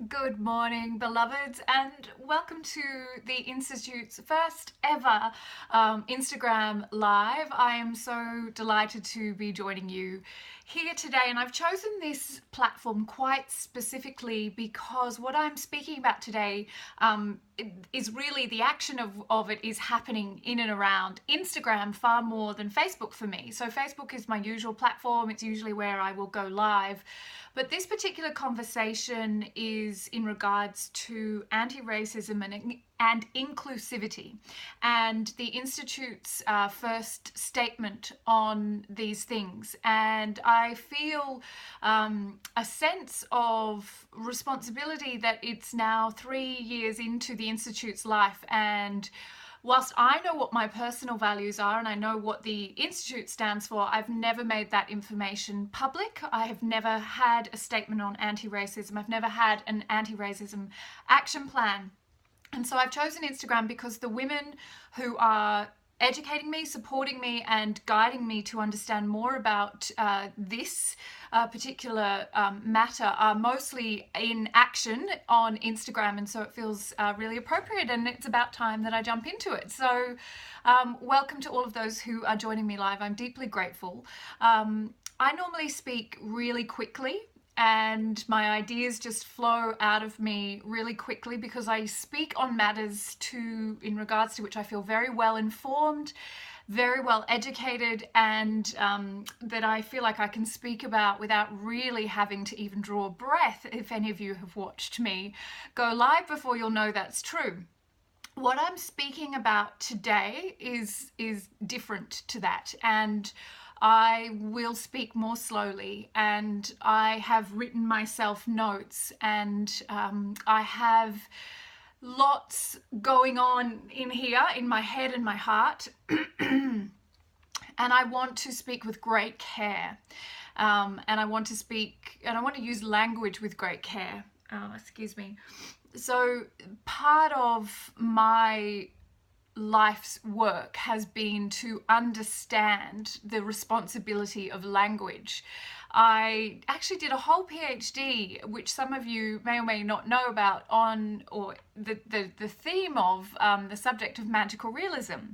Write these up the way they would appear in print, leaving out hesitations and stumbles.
Good morning, beloveds, and welcome to the Institute's first ever Instagram Live. I am so delighted to be joining you here today, and I've chosen this platform quite specifically because what I'm speaking about today is really the action of it is happening in and around Instagram far more than Facebook for me. So Facebook is my usual platform. It's usually where I will go live. But this particular conversation is in regards to anti-racism and inclusivity, and the Institute's first statement on these things. And I feel a sense of responsibility that it's now 3 years into the Institute's life, and whilst I know what my personal values are and I know what the Institute stands for, I've never made that information public. I have never had a statement on anti-racism. I've never had an anti-racism action plan. And so I've chosen Instagram because the women who are educating me, supporting me, and guiding me to understand more about this particular matter are mostly in action on Instagram, and so it feels really appropriate, and it's about time that I jump into it. So welcome to all of those who are joining me live. I'm deeply grateful. I normally speak really quickly, and my ideas just flow out of me really quickly because I speak on matters in regards to which I feel very well informed, very well educated, and that I feel like I can speak about without really having to even draw a breath. If any of you have watched me go live before, you'll know that's true. What I'm speaking about today is different to that, and I will speak more slowly, and I have written myself notes, and I have lots going on in here in my head and my heart. And I want to speak with great care, and I want to use language with great care. Excuse me. So part of my life's work has been to understand the responsibility of language. I actually did a whole PhD, which some of you may or may not know about, on or the theme of the subject of magical realism.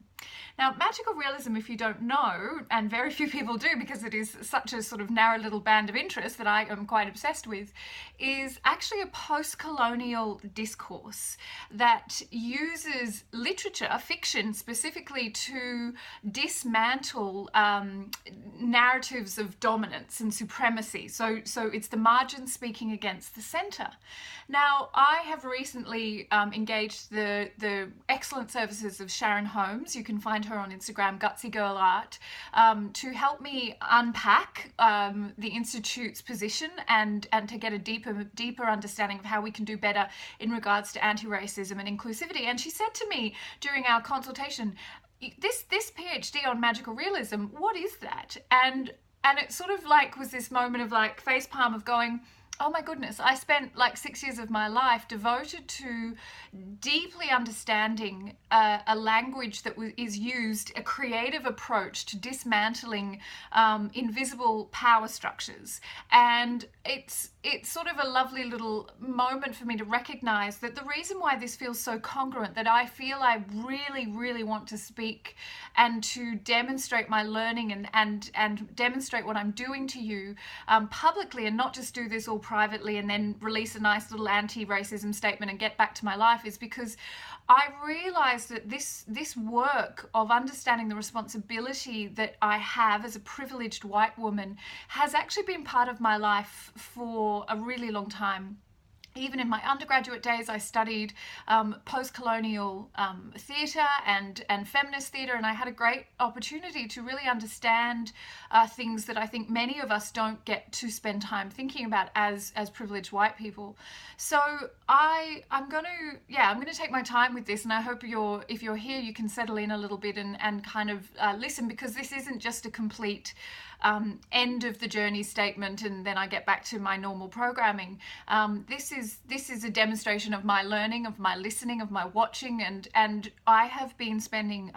Now, magical realism, if you don't know, and very few people do because it is such a sort of narrow little band of interest that I am quite obsessed with, is actually a post-colonial discourse that uses literature, fiction specifically, to dismantle narratives of dominance and supremacy. So it's the margin speaking against the center. Now, I have recently engaged the excellent services of Sharon Holmes. You can find her on Instagram, Gutsy Girl Art, to help me unpack the Institute's position and to get a deeper understanding of how we can do better in regards to anti-racism and inclusivity. And she said to me during our consultation, this PhD on magical realism, what is that? And it sort of like was this moment of like facepalm of going, oh my goodness, I spent like 6 years of my life devoted to deeply understanding a language that is used, a creative approach to dismantling invisible power structures. And it's sort of a lovely little moment for me to recognize that the reason why this feels so congruent, that I feel I really, really want to speak and to demonstrate my learning and demonstrate what I'm doing to you publicly, and not just do this all privately and then release a nice little anti-racism statement and get back to my life, is because I realized that this work of understanding the responsibility that I have as a privileged white woman has actually been part of my life for a really long time. Even in my undergraduate days, I studied post-colonial theatre and feminist theatre, and I had a great opportunity to really understand things that I think many of us don't get to spend time thinking about as privileged white people. So I'm going to take my time with this, and I hope if you're here, you can settle in a little bit and kind of listen, because this isn't just a complete end of the journey statement and then I get back to my normal programming. This is a demonstration of my learning, of my listening, of my watching, and I have been spending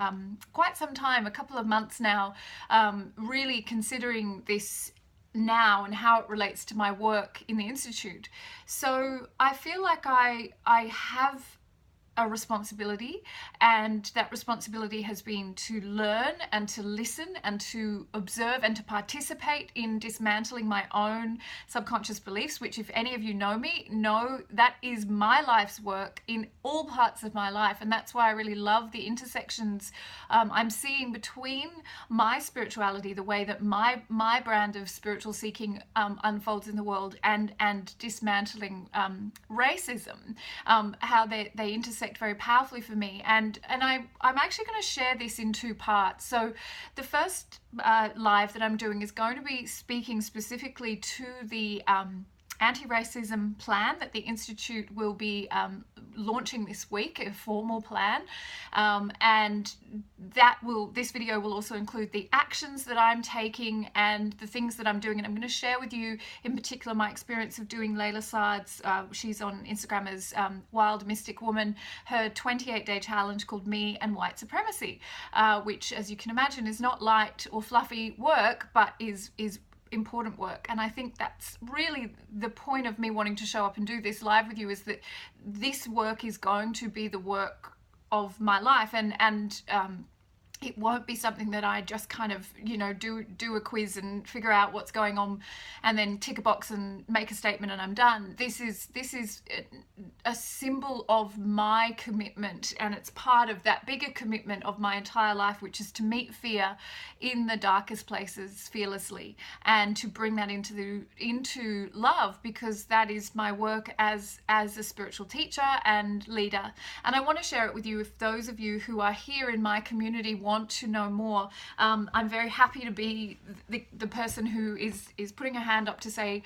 quite some time, a couple of months now, really considering this now and how it relates to my work in the Institute. So I feel like I have a responsibility, and that responsibility has been to learn and to listen and to observe and to participate in dismantling my own subconscious beliefs, which, if any of you know me, know that is my life's work in all parts of my life. And that's why I really love the intersections I'm seeing between my spirituality, the way that my brand of spiritual seeking unfolds in the world, and dismantling racism, how they intersect very powerfully for me. And I'm actually going to share this in two parts. So the first live that I'm doing is going to be speaking specifically to the anti-racism plan that the Institute will be launching this week, a formal plan, and this video will also include the actions that I'm taking and the things that I'm doing. And I'm going to share with you in particular my experience of doing Layla Saad's, she's on Instagram as Wild Mystic Woman, her 28-day challenge called Me and White Supremacy, which, as you can imagine, is not light or fluffy work, but is important work. And I think that's really the point of me wanting to show up and do this live with you, is that this work is going to be the work of my life, and it won't be something that I just kind of, do a quiz and figure out what's going on and then tick a box and make a statement and I'm done. This is a symbol of my commitment, and it's part of that bigger commitment of my entire life, which is to meet fear in the darkest places fearlessly and to bring that into love, because that is my work as a spiritual teacher and leader. And I want to share it with you if those of you who are here in my community want to know more. I'm very happy to be the person who is putting her hand up to say,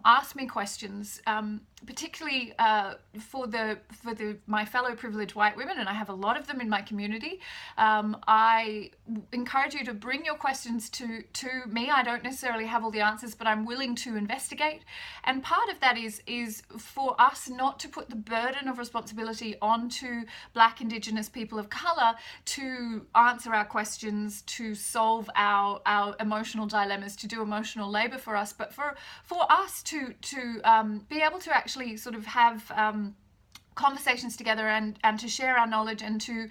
ask me questions, particularly for my fellow privileged white women, and I have a lot of them in my community. I encourage you to bring your questions to me. I don't necessarily have all the answers, but I'm willing to investigate. And part of that is for us not to put the burden of responsibility onto Black, Indigenous people of colour to answer our questions, to solve our emotional dilemmas, to do emotional labour for us, but for us to be able to actually sort of have conversations together and to share our knowledge, and to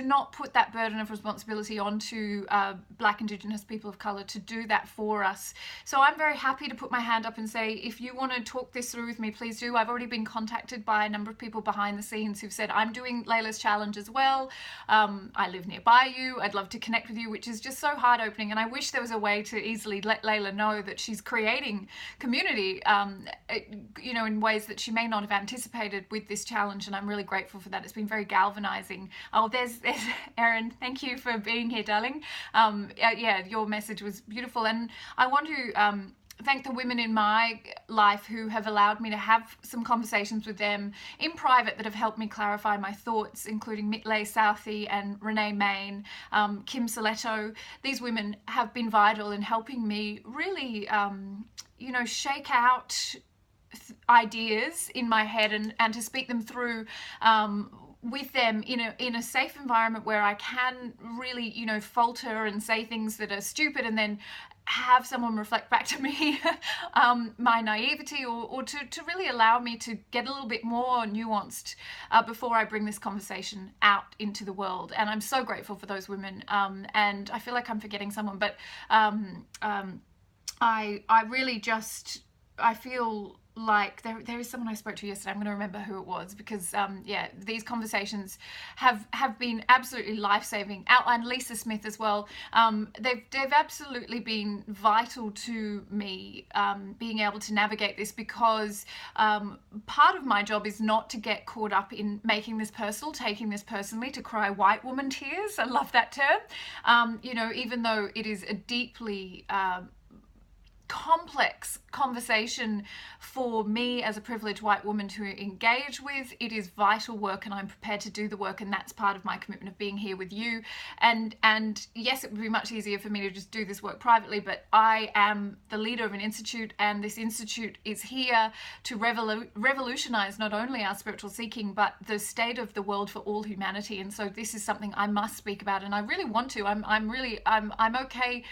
not put that burden of responsibility onto Black, Indigenous people of colour to do that for us. So I'm very happy to put my hand up and say, if you want to talk this through with me, please do. I've already been contacted by a number of people behind the scenes who've said, I'm doing Layla's challenge as well. I live nearby you. I'd love to connect with you, which is just so heart opening. And I wish there was a way to easily let Layla know that she's creating community, in ways that she may not have anticipated with this challenge, and I'm really grateful for that. It's been very galvanizing. Oh, there's Erin. Thank you for being here, darling. Yeah, your message was beautiful, and I want to thank the women in my life who have allowed me to have some conversations with them in private that have helped me clarify my thoughts, including Mitlay Southey and Renee Main, Kim Soletto. These women have been vital in helping me really, shake out ideas in my head and to speak them through with them in a safe environment where I can really falter and say things that are stupid, and then have someone reflect back to me my naivety, or to really allow me to get a little bit more nuanced before I bring this conversation out into the world. And I'm so grateful for those women, and I feel like I'm forgetting someone, but I really just, I feel like there is someone I spoke to yesterday. I'm going to remember who it was, because these conversations have been absolutely life-saving. And Lisa Smith as well. They've absolutely been vital to me being able to navigate this, because part of my job is not to get caught up in making this personal, taking this personally, to cry white woman tears. I love that term. Even though it is a deeply complex conversation for me as a privileged white woman to engage with, it is vital work, and I'm prepared to do the work, and that's part of my commitment of being here with you. And yes, it would be much easier for me to just do this work privately, but I am the leader of an institute, and this institute is here to revolutionize not only our spiritual seeking, but the state of the world for all humanity. And so this is something I must speak about, and I really want to. I'm okay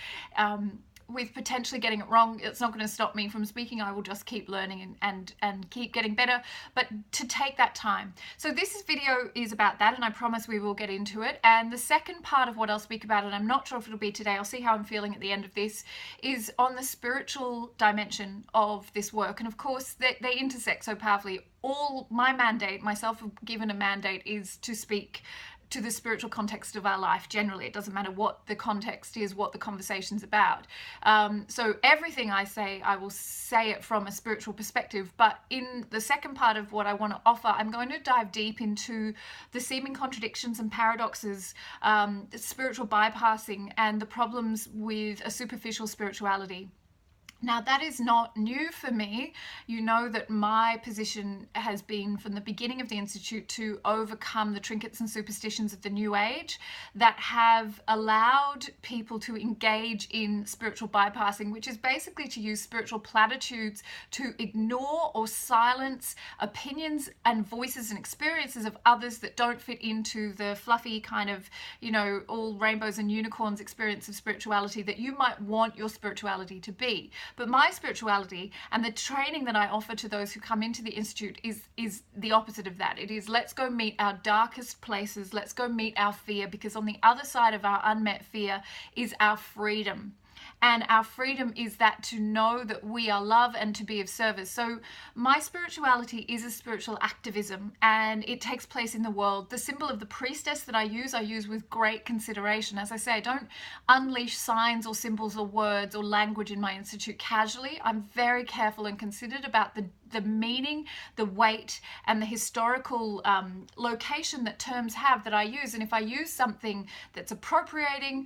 potentially getting it wrong, it's not going to stop me from speaking. I will just keep learning and keep getting better, but to take that time. So this video is about that, and I promise we will get into it. And the second part of what I'll speak about, and I'm not sure if it'll be today, I'll see how I'm feeling at the end of this, is on the spiritual dimension of this work. And of course they intersect so powerfully. All my mandate, myself given a mandate, is to speak to the spiritual context of our life generally. It doesn't matter what the context is, what the conversation's about. So everything I say, I will say it from a spiritual perspective. But in the second part of what I want to offer, I'm going to dive deep into the seeming contradictions and paradoxes, spiritual bypassing, and the problems with a superficial spirituality. Now, that is not new for me. You know that my position has been from the beginning of the Institute to overcome the trinkets and superstitions of the New Age that have allowed people to engage in spiritual bypassing, which is basically to use spiritual platitudes to ignore or silence opinions and voices and experiences of others that don't fit into the fluffy kind of, you know, all rainbows and unicorns experience of spirituality that you might want your spirituality to be. But my spirituality and the training that I offer to those who come into the Institute is the opposite of that. It is, let's go meet our darkest places. Let's go meet our fear, because on the other side of our unmet fear is our freedom. And our freedom is that to know that we are love and to be of service. So my spirituality is a spiritual activism, and it takes place in the world. The symbol of the priestess that I use with great consideration. As I say, I don't unleash signs or symbols or words or language in my institute casually. I'm very careful and considered about the meaning, the weight, and the historical location that terms have that I use. And if I use something that's appropriating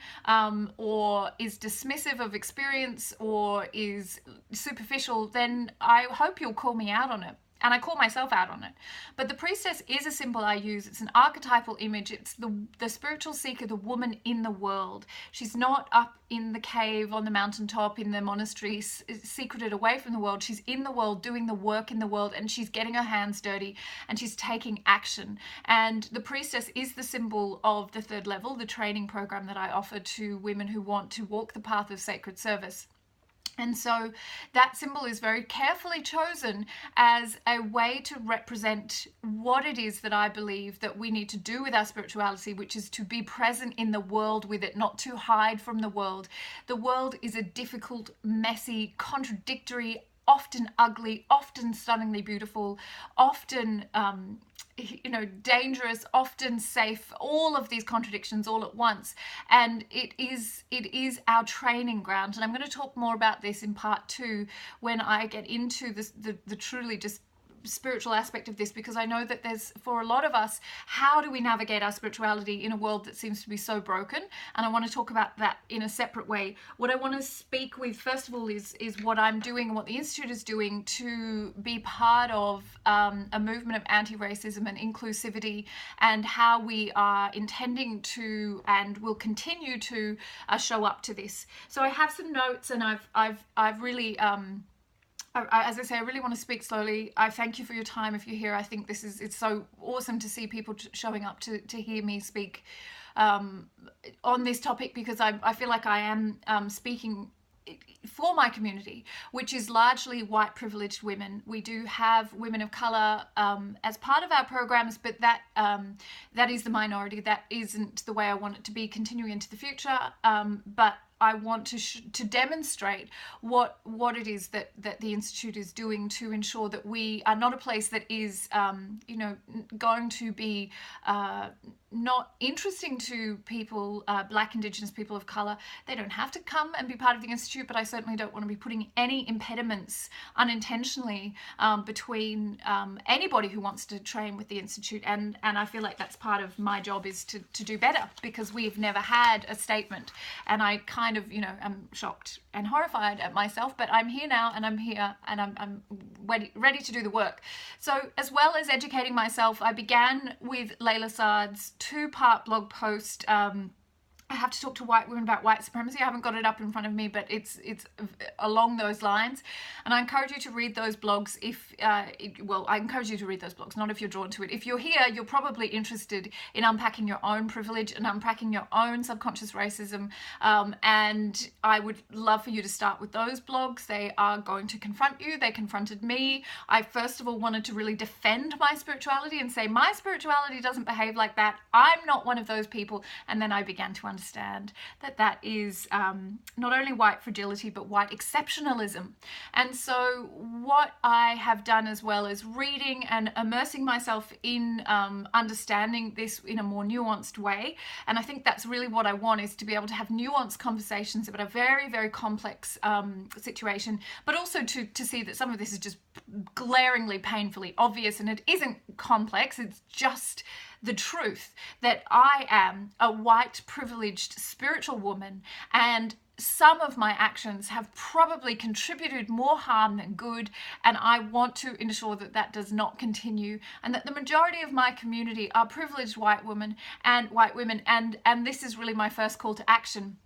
or is dismissive of experience or is superficial, then I hope you'll call me out on it. And I call myself out on it. But the priestess is a symbol I use. It's an archetypal image. It's the spiritual seeker, the woman in the world. She's not up in the cave, on the mountaintop, in the monastery, secreted away from the world. She's in the world, doing the work in the world, and she's getting her hands dirty, and she's taking action. And the priestess is the symbol of the third level, the training program that I offer to women who want to walk the path of sacred service. And so that symbol is very carefully chosen as a way to represent what it is that I believe that we need to do with our spirituality, which is to be present in the world with it, not to hide from the world. The world is a difficult, messy, contradictory, often ugly, often stunningly beautiful, often dangerous, often safe, all of these contradictions all at once. And it is our training ground. And I'm going to talk more about this in part 2 when I get into this, the truly just spiritual aspect of this, because I know that there's, for a lot of us, how do we navigate our spirituality in a world that seems to be so broken? And I want to talk about that in a separate way. What I want to speak with first of all is what I'm doing and what the Institute is doing to be part of a movement of anti-racism and inclusivity, and how we are intending to and will continue to show up to this. So I have some notes, and I've really as I say, I really want to speak slowly. I thank you for your time if you're here. I think it's so awesome to see people showing up to hear me speak on this topic, because I feel like I am speaking for my community, which is largely white privileged women. We do have women of color as part of our programs, but that is the minority. That isn't the way I want it to be continuing into the future. But I want to demonstrate what it is that the Institute is doing to ensure that we are not a place that is, going to be not interesting to people, Black, Indigenous people of colour. They don't have to come and be part of the Institute, but I certainly don't want to be putting any impediments unintentionally between anybody who wants to train with the Institute. And I feel like that's part of my job, is to do better, because we've never had a statement. And I kind of, I'm shocked and horrified at myself, but I'm here now, and I'm here, and I'm ready to do the work. So as well as educating myself, I began with Layla Saad's 2-part blog post I have to talk to white women about white supremacy. I haven't got it up in front of me, but it's along those lines. And I encourage you to read those blogs if, well, I encourage you to read those blogs, not if you're drawn to it. If you're here, you're probably interested in unpacking your own privilege and unpacking your own subconscious racism. And I would love for you to start with those blogs. They are going to confront you. They confronted me. I first of all wanted to really defend my spirituality and say, my spirituality doesn't behave like that. I'm not one of those people. And then I began to understand that that is not only white fragility, but white exceptionalism. And so what I have done, as well as reading and immersing myself in understanding this in a more nuanced way, and I think that's really what I want, is to be able to have nuanced conversations about a very, very complex situation, but also to see that some of this is just glaringly, painfully obvious, and it isn't complex, it's just the truth that I am a white privileged spiritual woman, and some of my actions have probably contributed more harm than good, and I want to ensure that that does not continue, and that the majority of my community are privileged white women, and this is really my first call to action.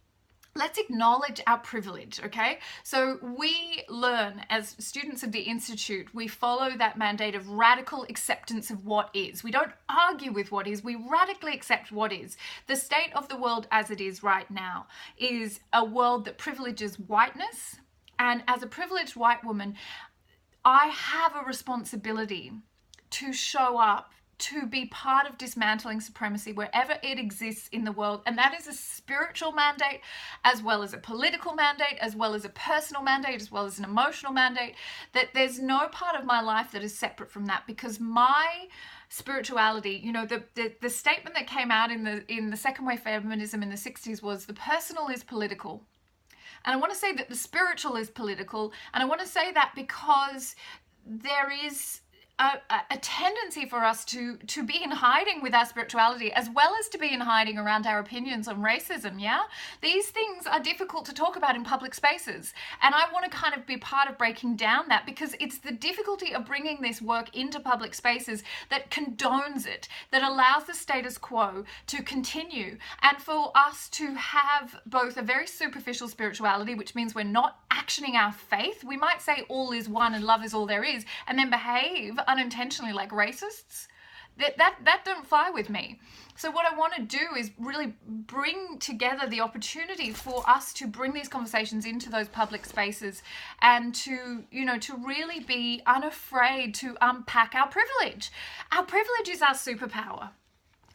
Let's acknowledge our privilege, okay? So we learn as students of the Institute, we follow that mandate of radical acceptance of what is. We don't argue with what is, we radically accept what is. The state of the world as it is right now is a world that privileges whiteness, and as a privileged white woman, I have a responsibility to show up, to be part of dismantling supremacy wherever it exists in the world. And that is a spiritual mandate, as well as a political mandate, as well as a personal mandate, as well as an emotional mandate, that there's no part of my life that is separate from that, because my spirituality, you know, the statement that came out in the second wave feminism in the 60s was, the personal is political. And I want to say that the spiritual is political, and I want to say that because there is a tendency for us to be in hiding with our spirituality, as well as to be in hiding around our opinions on racism, yeah? These things are difficult to talk about in public spaces, and I want to kind of be part of breaking down that, because it's the difficulty of bringing this work into public spaces that condones it, that allows the status quo to continue, and for us to have both a very superficial spirituality, which means we're not actioning our faith. We might say all is one and love is all there is, and then behave unintentionally like racists. That don't fly with me. So what I want to do is really bring together the opportunity for us to bring these conversations into those public spaces, and to, you know, to really be unafraid to unpack our privilege. Our privilege is our superpower.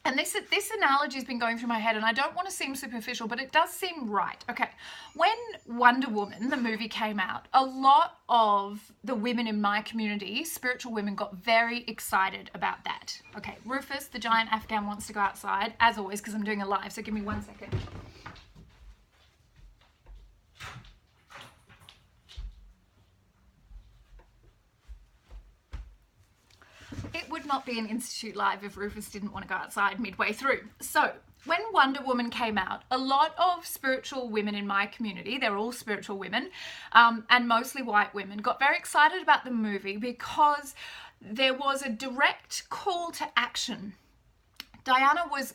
And this analogy has been going through my head, and I don't want to seem superficial, but it does seem right. Okay, when Wonder Woman, the movie, came out, a lot of the women in my community, spiritual women, got very excited about that. Okay, Rufus, the giant Afghan, wants to go outside, as always, because I'm doing a live, so give me 1 second. It would not be an Institute Live if Rufus didn't want to go outside midway through. So when Wonder Woman came out, a lot of spiritual women in my community, they're all spiritual women, and mostly white women, got very excited about the movie because there was a direct call to action. Diana was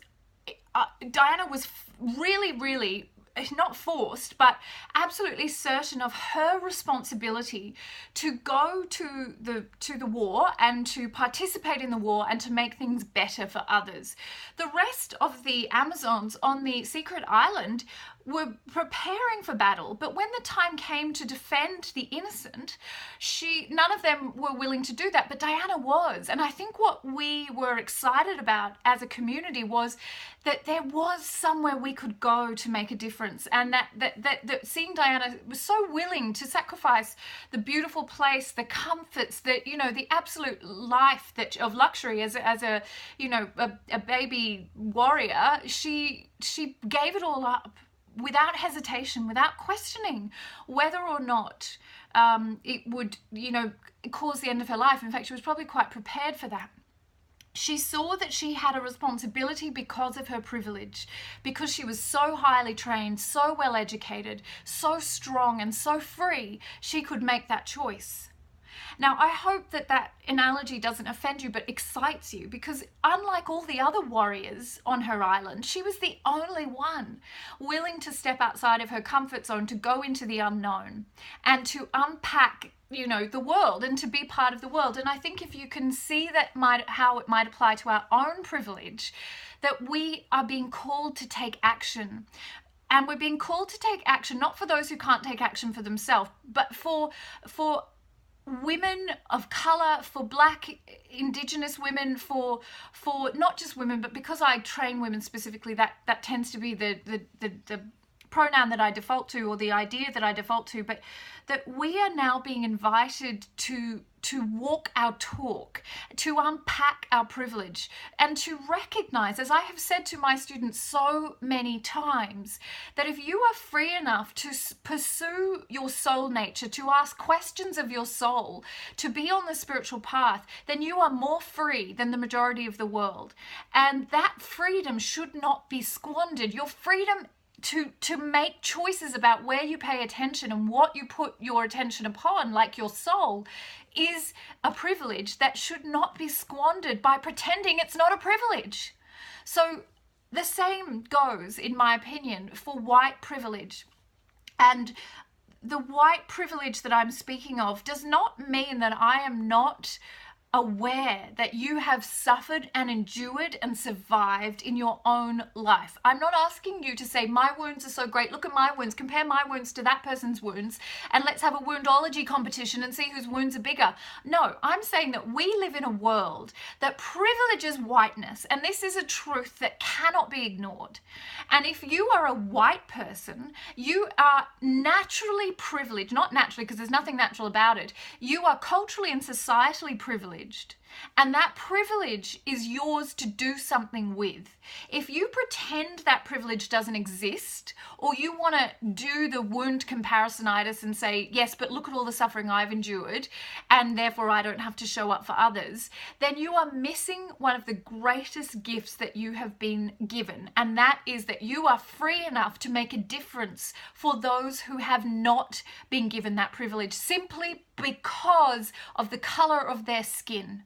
really not forced, but absolutely certain of her responsibility to go to the war and to participate in the war and to make things better for others. The rest of the Amazons on the secret island were preparing for battle, but when the time came to defend the innocent, none of them were willing to do that, but Diana was. And I think what we were excited about as a community was that there was somewhere we could go to make a difference, and that seeing Diana was so willing to sacrifice the beautiful place, the comforts, the absolute life of luxury as a baby warrior. She gave it all up without hesitation, without questioning whether or not it would, cause the end of her life. In fact, she was probably quite prepared for that. She saw that she had a responsibility because of her privilege, because she was so highly trained, so well educated, so strong and so free, she could make that choice. Now, I hope that that analogy doesn't offend you but excites you, because unlike all the other warriors on her island, she was the only one willing to step outside of her comfort zone, to go into the unknown and to unpack, you know, the world and to be part of the world. And I think if you can see that how it might apply to our own privilege, that we are being called to take action. And we're being called to take action, not for those who can't take action for themselves, but for women of color, for Black, Indigenous women, for not just women, but because I train women specifically, that tends to be the pronoun that I default to, or the idea that I default to, but that we are now being invited to walk our talk, to unpack our privilege, and to recognize, as I have said to my students so many times, that if you are free enough to pursue your soul nature, to ask questions of your soul, to be on the spiritual path, then you are more free than the majority of the world. And that freedom should not be squandered. Your freedom to make choices about where you pay attention and what you put your attention upon, like your soul, is a privilege that should not be squandered by pretending it's not a privilege. So the same goes, in my opinion, for white privilege. And the white privilege that I'm speaking of does not mean that I am not aware that you have suffered and endured and survived in your own life. I'm not asking you to say, my wounds are so great, look at my wounds, compare my wounds to that person's wounds, and let's have a woundology competition and see whose wounds are bigger. No, I'm saying that we live in a world that privileges whiteness, and this is a truth that cannot be ignored. And if you are a white person, you are naturally privileged, not naturally because there's nothing natural about it, you are culturally and societally privileged. And that privilege is yours to do something with. If you pretend that privilege doesn't exist, or you want to do the wound comparisonitis and say, yes, but look at all the suffering I've endured, and therefore I don't have to show up for others, then you are missing one of the greatest gifts that you have been given. And that is that you are free enough to make a difference for those who have not been given that privilege, simply because of the color of their skin.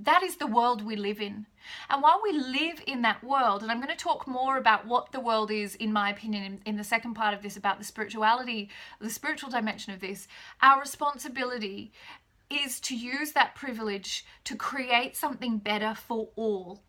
That is the world we live in. And while we live in that world, and I'm going to talk more about what the world is, in my opinion, in the second part of this, about the spirituality, the spiritual dimension of this, our responsibility is to use that privilege to create something better for all.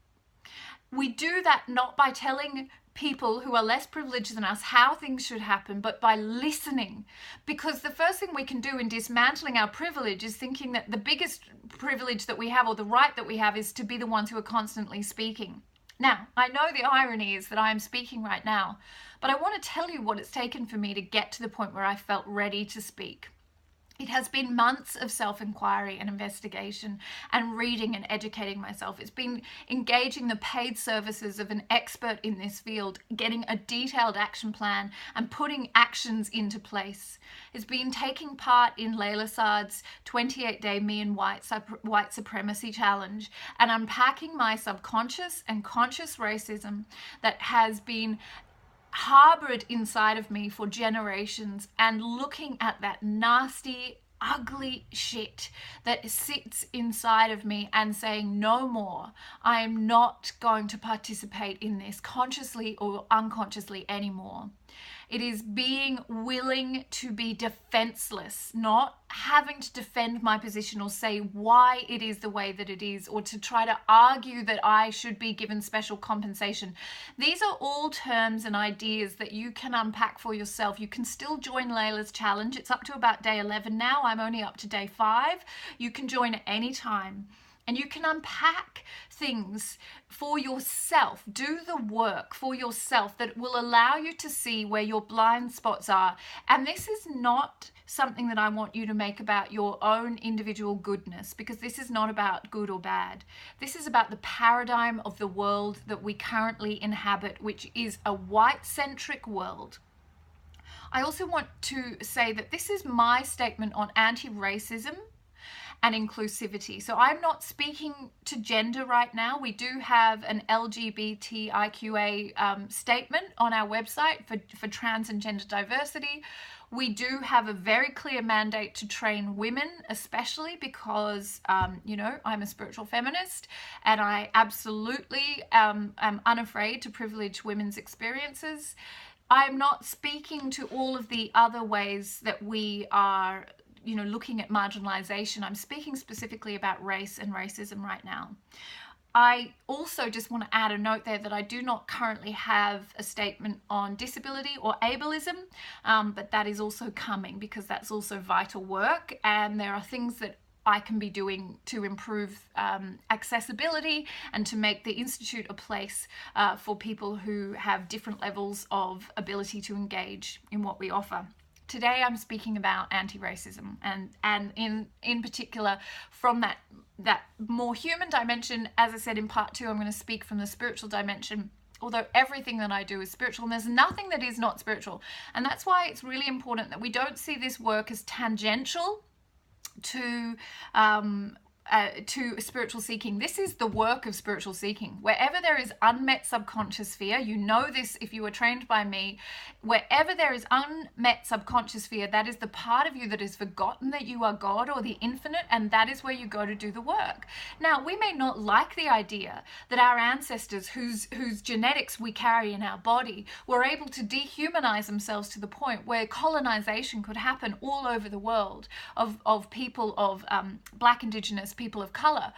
We do that not by telling people who are less privileged than us how things should happen, but by listening. Because the first thing we can do in dismantling our privilege is thinking that the biggest privilege that we have, or the right that we have, is to be the ones who are constantly speaking. Now, I know the irony is that I am speaking right now, but I want to tell you what it's taken for me to get to the point where I felt ready to speak. It has been months of self-inquiry and investigation and reading and educating myself. It's been engaging the paid services of an expert in this field, getting a detailed action plan and putting actions into place. It's been taking part in Layla Saad's 28-day Me and White Supremacy Challenge and unpacking my subconscious and conscious racism that has been harbored inside of me for generations, and looking at that nasty, ugly shit that sits inside of me and saying, no more. I am not going to participate in this consciously or unconsciously anymore. It is being willing to be defenseless, not having to defend my position or say why it is the way that it is, or to try to argue that I should be given special compensation. These are all terms and ideas that you can unpack for yourself. You can still join Layla's challenge. It's up to about day 11 now. I'm only up to day 5. You can join at any time. And you can unpack things for yourself, do the work for yourself that will allow you to see where your blind spots are. And this is not something that I want you to make about your own individual goodness, because this is not about good or bad. This is about the paradigm of the world that we currently inhabit, which is a white-centric world. I also want to say that this is my statement on anti-racism and inclusivity. So I'm not speaking to gender right now. We do have an LGBTIQA statement on our website for trans and gender diversity. We do have a very clear mandate to train women, especially because, you know, I'm a spiritual feminist and I absolutely am unafraid to privilege women's experiences. I'm not speaking to all of the other ways that we are, you know, looking at marginalization. I'm speaking specifically about race and racism right now. I also just want to add a note there that I do not currently have a statement on disability or ableism, but that is also coming because that's also vital work, and there are things that I can be doing to improve accessibility and to make the Institute a place for people who have different levels of ability to engage in what we offer. Today I'm speaking about anti-racism and in particular from that more human dimension. As I said in part 2, I'm going to speak from the spiritual dimension, although everything that I do is spiritual and there's nothing that is not spiritual. And that's why it's really important that we don't see this work as tangential to spiritual seeking. This is the work of spiritual seeking. Wherever there is unmet subconscious fear, you know this if you were trained by me, wherever there is unmet subconscious fear, that is the part of you that has forgotten that you are God or the infinite, and that is where you go to do the work. Now, we may not like the idea that our ancestors, whose genetics we carry in our body, were able to dehumanize themselves to the point where colonization could happen all over the world of people of Black, Indigenous, people of color.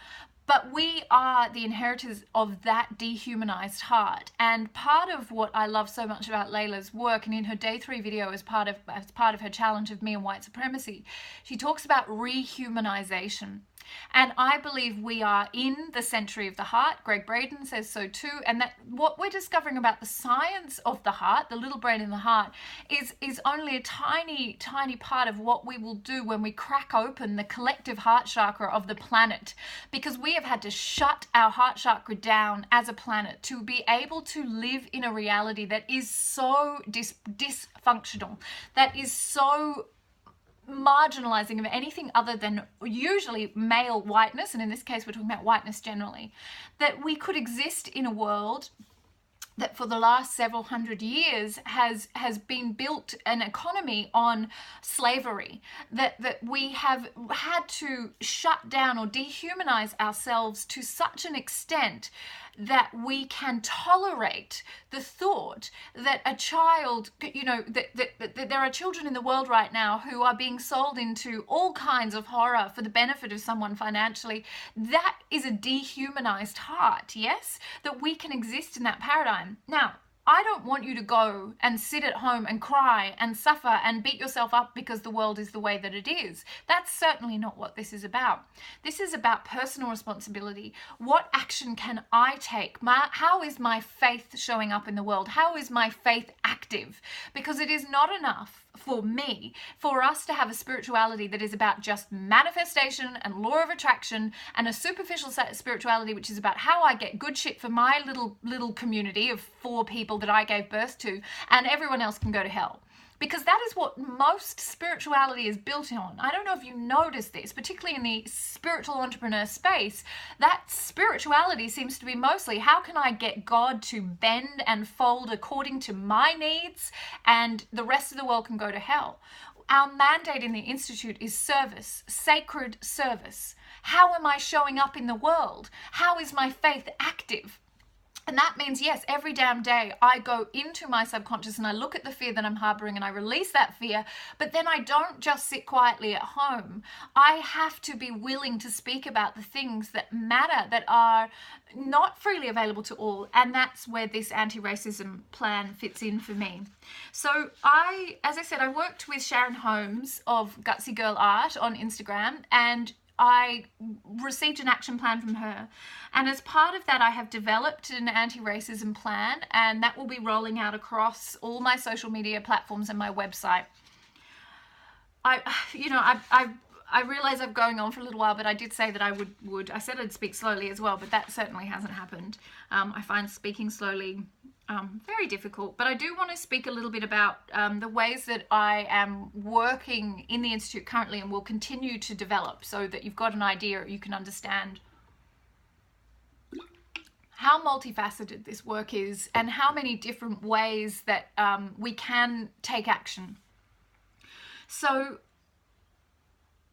But we are the inheritors of that dehumanized heart. And part of what I love so much about Layla's work, and in her day 3 video as part of her challenge of me and white supremacy, she talks about rehumanization. And I believe we are in the century of the heart. Greg Braden says so too. And that what we're discovering about the science of the heart, the little brain in the heart, is only a tiny, tiny part of what we will do when we crack open the collective heart chakra of the planet. Because we have had to shut our heart chakra down as a planet to be able to live in a reality that is so dysfunctional, that is so marginalizing of anything other than usually male whiteness, and in this case we're talking about whiteness generally, that we could exist in a world that for the last several hundred years has been built an economy on slavery, that we have had to shut down or dehumanize ourselves to such an extent that we can tolerate the thought that a child, you know, that there are children in the world right now who are being sold into all kinds of horror for the benefit of someone financially. That is a dehumanized heart, yes? That we can exist in that paradigm. Now, I don't want you to go and sit at home and cry and suffer and beat yourself up because the world is the way that it is. That's certainly not what this is about. This is about personal responsibility. What action can I take? How is my faith showing up in the world? How is my faith active? Because it is not enough for me, for us to have a spirituality that is about just manifestation and law of attraction, and a superficial spirituality which is about how I get good shit for my little community of 4 people that I gave birth to, and everyone else can go to hell. Because that is what most spirituality is built on. I don't know if you notice this, particularly in the spiritual entrepreneur space, that spirituality seems to be mostly how can I get God to bend and fold according to my needs and the rest of the world can go to hell. Our mandate in the Institute is service, sacred service. How am I showing up in the world? How is my faith active? And that means, yes, every damn day I go into my subconscious and I look at the fear that I'm harboring and I release that fear, but then I don't just sit quietly at home. I have to be willing to speak about the things that matter, that are not freely available to all, and that's where this anti-racism plan fits in for me. So as I said, I worked with Sharon Holmes of Gutsy Girl Art on Instagram, and I received an action plan from her, and as part of that I have developed an anti-racism plan, and that will be rolling out across all my social media platforms and my website. I realize I'm going on for a little while, but I did say that I said I'd speak slowly as well, but that certainly hasn't happened. I find speaking slowly very difficult. But I do want to speak a little bit about the ways that I am working in the Institute currently and will continue to develop, so that you've got an idea, you can understand how multifaceted this work is and how many different ways that we can take action. So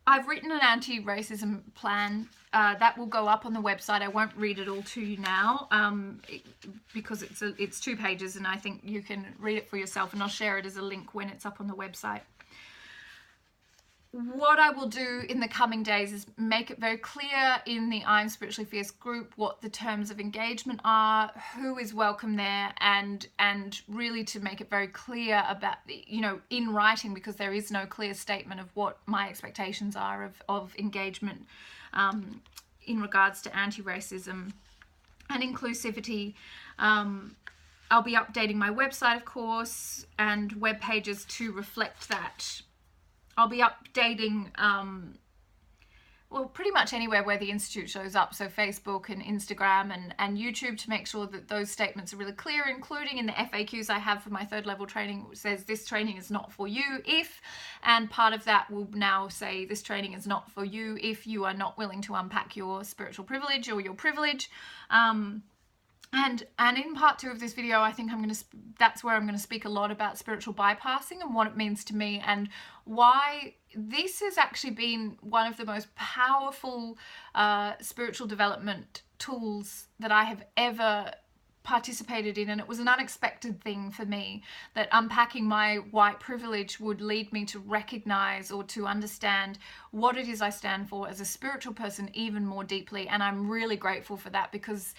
I've written an anti-racism plan that will go up on the website. I won't read it all to you now because it's 2 pages, and I think you can read it for yourself, and I'll share it as a link when it's up on the website. What I will do in the coming days is make it very clear in the I'm Spiritually Fierce group what the terms of engagement are, who is welcome there, and really to make it very clear about, you know, in writing, because there is no clear statement of what my expectations are of engagement in regards to anti-racism and inclusivity. I'll be updating my website, of course, and web pages to reflect that. I'll be updating, well, pretty much anywhere where the Institute shows up, so Facebook and Instagram and YouTube, to make sure that those statements are really clear, including in the FAQs I have for my 3rd level training, which says this training is not for you if, and part of that will now say this training is not for you if you are not willing to unpack your spiritual privilege or your privilege. And in part 2 of this video, I think that's where I'm going to speak a lot about spiritual bypassing and what it means to me, and why this has actually been one of the most powerful spiritual development tools that I have ever participated in. And it was an unexpected thing for me, that unpacking my white privilege would lead me to recognize or to understand what it is I stand for as a spiritual person even more deeply. And I'm really grateful for that, because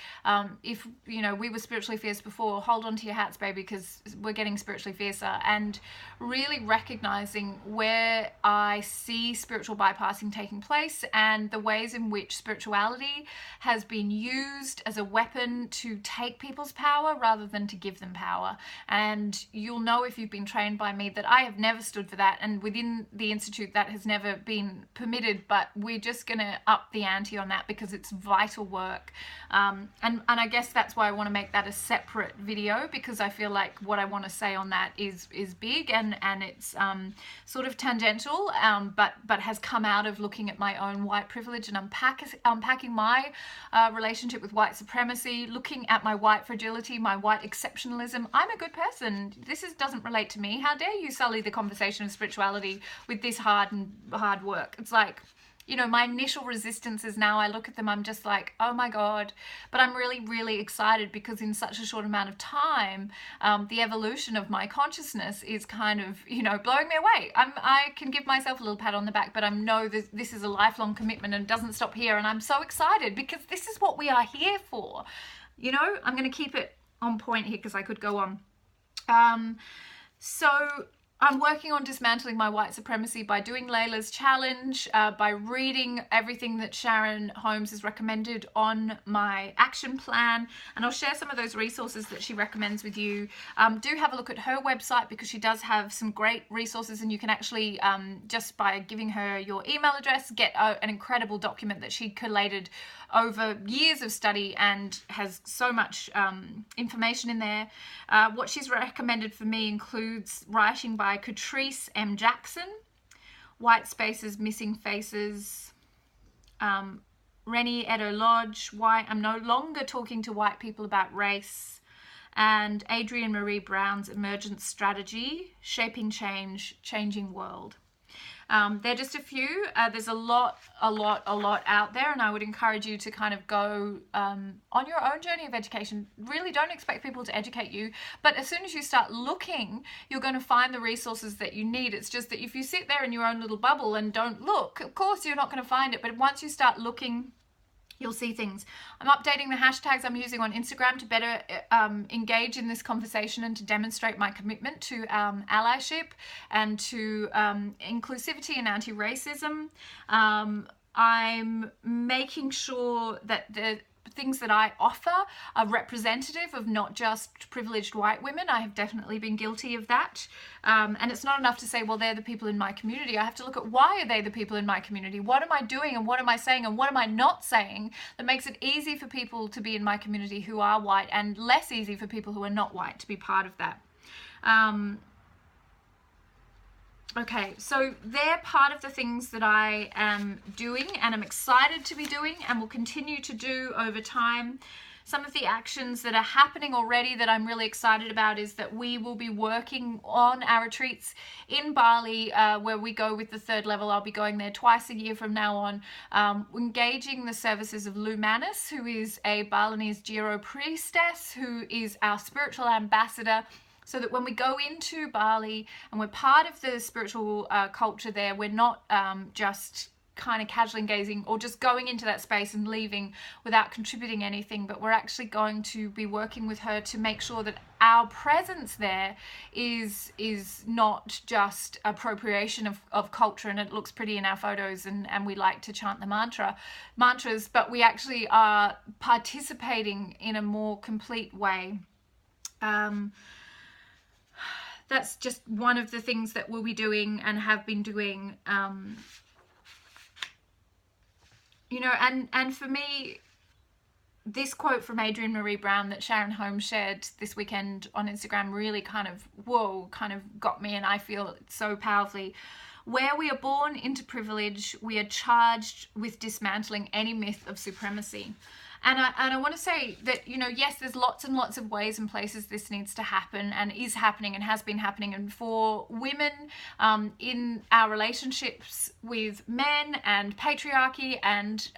if, you know, we were spiritually fierce before, hold on to your hats, baby, because we're getting spiritually fiercer. And really recognizing where I see spiritual bypassing taking place, and the ways in which spirituality has been used as a weapon to take people's power rather than to give them power. And you'll know, if you've been trained by me, that I have never stood for that, and within the Institute that has never been permitted, but we're just going to up the ante on that because it's vital work. And I guess that's why I want to make that a separate video, because I feel like what I want to say on that is big, and it's sort of tangential, but has come out of looking at my own white privilege and unpacking my relationship with white supremacy, looking at my white fragility, my white exceptionalism. I'm a good person. This doesn't relate to me. How dare you sully the conversation of spirituality with this hard work? It's like, you know, my initial resistance is, now I look at them, I'm just like, oh my God. But I'm really, really excited, because in such a short amount of time, the evolution of my consciousness is kind of, you know, blowing me away. I can give myself a little pat on the back, but I know this is a lifelong commitment and doesn't stop here. And I'm so excited, because this is what we are here for. You know, I'm going to keep it on point here because I could go on. So I'm working on dismantling my white supremacy by doing Layla's challenge, by reading everything that Sharon Holmes has recommended on my action plan, and I'll share some of those resources that she recommends with you. Do have a look at her website, because she does have some great resources, and you can actually, just by giving her your email address, get an incredible document that she collated over years of study and has so much information in there. What she's recommended for me includes writing by Catrice M. Jackson, White Spaces, Missing Faces, Rennie Edo Lodge, Why I'm No Longer Talking to White People About Race, and Adrienne Marie Brown's Emergent Strategy, Shaping Change, Changing World. They're just a few. There's a lot out there, and I would encourage you to kind of go on your own journey of education. Really don't expect people to educate you, but as soon as you start looking, you're going to find the resources that you need. It's just that if you sit there in your own little bubble and don't look, of course you're not going to find it, but once you start looking, you'll see things. I'm updating the hashtags I'm using on Instagram to better engage in this conversation and to demonstrate my commitment to allyship and to inclusivity and anti-racism. I'm making sure that things that I offer are representative of not just privileged white women. I have definitely been guilty of that. And it's not enough to say, well, they're the people in my community. I have to look at why are they the people in my community? What am I doing and what am I saying and what am I not saying that makes it easy for people to be in my community who are white and less easy for people who are not white to be part of that. Okay, so they're part of the things that I am doing and I'm excited to be doing and will continue to do over time. Some of the actions that are happening already that I'm really excited about is that we will be working on our retreats in Bali, where we go with the third level. I'll be going there twice a year from now on, engaging the services of Lou Manis, who is a Balinese Giro priestess, who is our spiritual ambassador, so that when we go into Bali and we're part of the spiritual culture there, we're not just kind of casually engaging or just going into that space and leaving without contributing anything, but we're actually going to be working with her to make sure that our presence there is not just appropriation of culture and it looks pretty in our photos and we like to chant the mantras, but we actually are participating in a more complete way. That's just one of the things that we'll be doing and have been doing. And for me, this quote from Adrienne Marie Brown that Sharon Holmes shared this weekend on Instagram really kind of got me, and I feel it so powerfully. Where we are born into privilege, we are charged with dismantling any myth of supremacy. And I want to say that, yes, there's lots and lots of ways and places this needs to happen and is happening and has been happening. And for women in our relationships with men and patriarchy and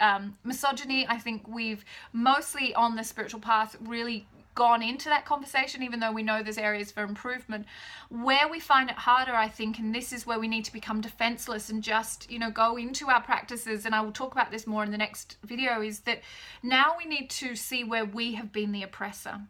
misogyny, I think we've mostly on the spiritual path really gone into that conversation, even though we know there's areas for improvement. Where we find it harder, I think, and this is where we need to become defenseless and just, go into our practices, and I will talk about this more in the next video, is that now we need to see where we have been the oppressor.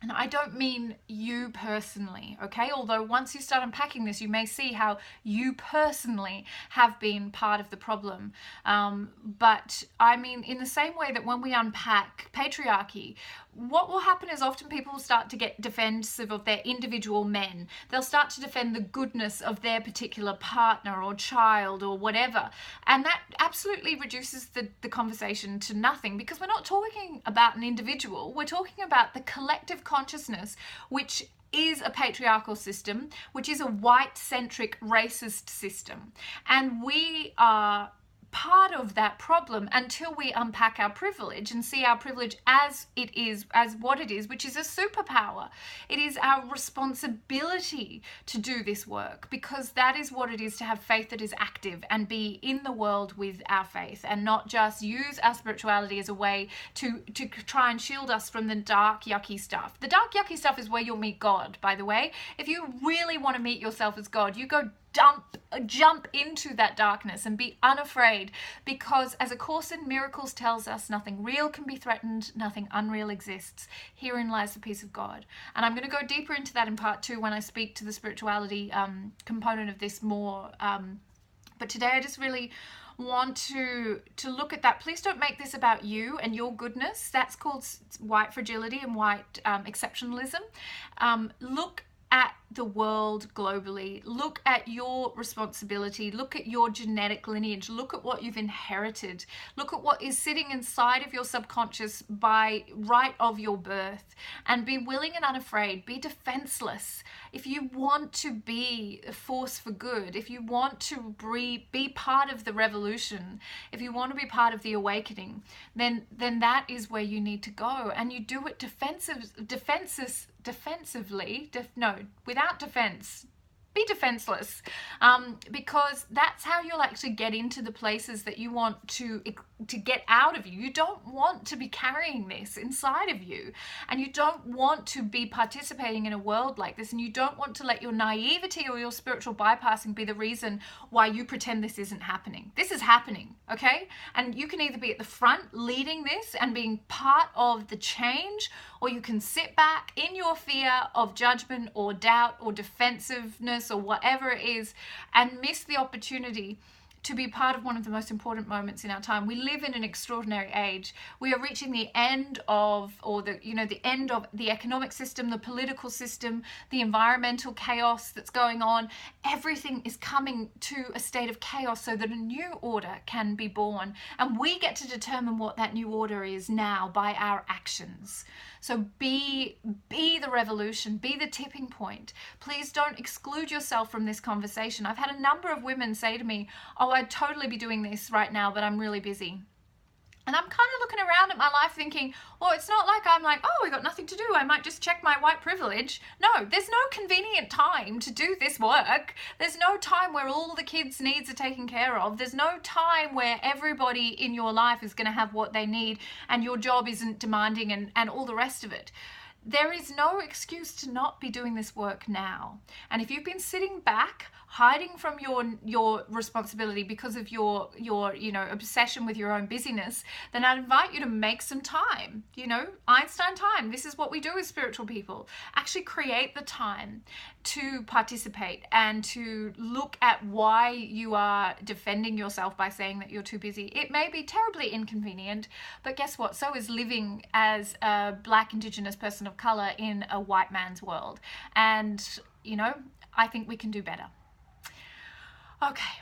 And I don't mean you personally, okay? Although once you start unpacking this, you may see how you personally have been part of the problem. But I mean, in the same way that when we unpack patriarchy, what will happen is often people will start to get defensive of their individual men. They'll start to defend the goodness of their particular partner or child or whatever. And that absolutely reduces the conversation to nothing, because we're not talking about an individual. We're talking about the collective consciousness, which is a patriarchal system, which is a white-centric racist system. And we are part of that problem until we unpack our privilege and see our privilege as it is, as what it is, which is a superpower. It is our responsibility to do this work, because that is what it is to have faith that is active and be in the world with our faith, and not just use our spirituality as a way to try and shield us from the dark, yucky stuff. The dark, yucky stuff is where you'll meet God, by the way. If you really want to meet yourself as God, you go jump into that darkness and be unafraid, because as A Course in Miracles tells us, nothing real can be threatened, nothing unreal exists. Herein lies the peace of God. And I'm going to go deeper into that in part 2 when I speak to the spirituality component of this more. But today I just really want to look at that. Please don't make this about you and your goodness. That's called white fragility and white exceptionalism. Look at the world globally. Look at your responsibility. Look at your genetic lineage. Look at what you've inherited. Look at what is sitting inside of your subconscious by right of your birth, and be willing and unafraid. Be defenseless. If you want to be a force for good, if you want to be part of the revolution, if you want to be part of the awakening, then that is where you need to go. And you do it without defense. Be defenseless, because that's how you'll actually get into the places that you want to get out of you. You don't want to be carrying this inside of you, and you don't want to be participating in a world like this, and you don't want to let your naivety or your spiritual bypassing be the reason why you pretend this isn't happening. This is happening, okay? And you can either be at the front leading this and being part of the change, or you can sit back in your fear of judgment or doubt or defensiveness or whatever it is and miss the opportunity to be part of one of the most important moments in our time. We live in an extraordinary age. We are reaching the end of, or the end of the economic system, the political system, the environmental chaos that's going on. Everything is coming to a state of chaos so that a new order can be born. And we get to determine what that new order is now by our actions. So be the revolution, be the tipping point. Please don't exclude yourself from this conversation. I've had a number of women say to me, oh, I'd totally be doing this right now, but I'm really busy. And I'm kind of looking around at my life thinking, well, it's not like I'm like, oh, I got nothing to do, I might just check my white privilege. No, there's no convenient time to do this work. There's no time where all the kids' needs are taken care of. There's no time where everybody in your life is going to have what they need and your job isn't demanding and all the rest of it. There is no excuse to not be doing this work now. And if you've been sitting back, hiding from your responsibility because of your obsession with your own busyness, then I'd invite you to make some time. Einstein time. This is what we do as spiritual people. Actually create the time to participate and to look at why you are defending yourself by saying that you're too busy. It may be terribly inconvenient, but guess what? So is living as a Black Indigenous person of color in a white man's world. And, I think we can do better. Okay,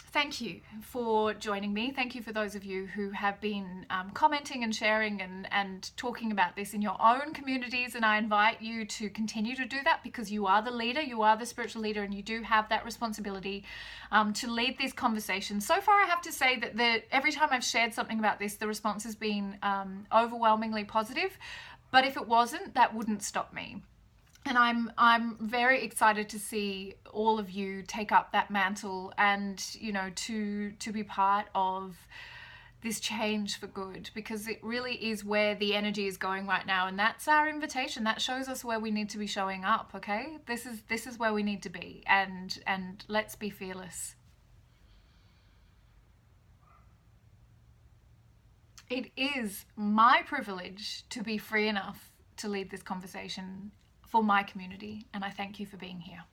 thank you for joining me. Thank you for those of you who have been commenting and sharing and talking about this in your own communities, and I invite you to continue to do that because you are the leader, you are the spiritual leader, and you do have that responsibility to lead these conversations. So far, I have to say that every time I've shared something about this, the response has been overwhelmingly positive, but if it wasn't, that wouldn't stop me. And I'm very excited to see all of you take up that mantle and, to be part of this change for good, because it really is where the energy is going right now. And that's our invitation. That shows us where we need to be showing up. Okay. This is where we need to be, and let's be fearless. It is my privilege to be free enough to lead this conversation for my community, and I thank you for being here.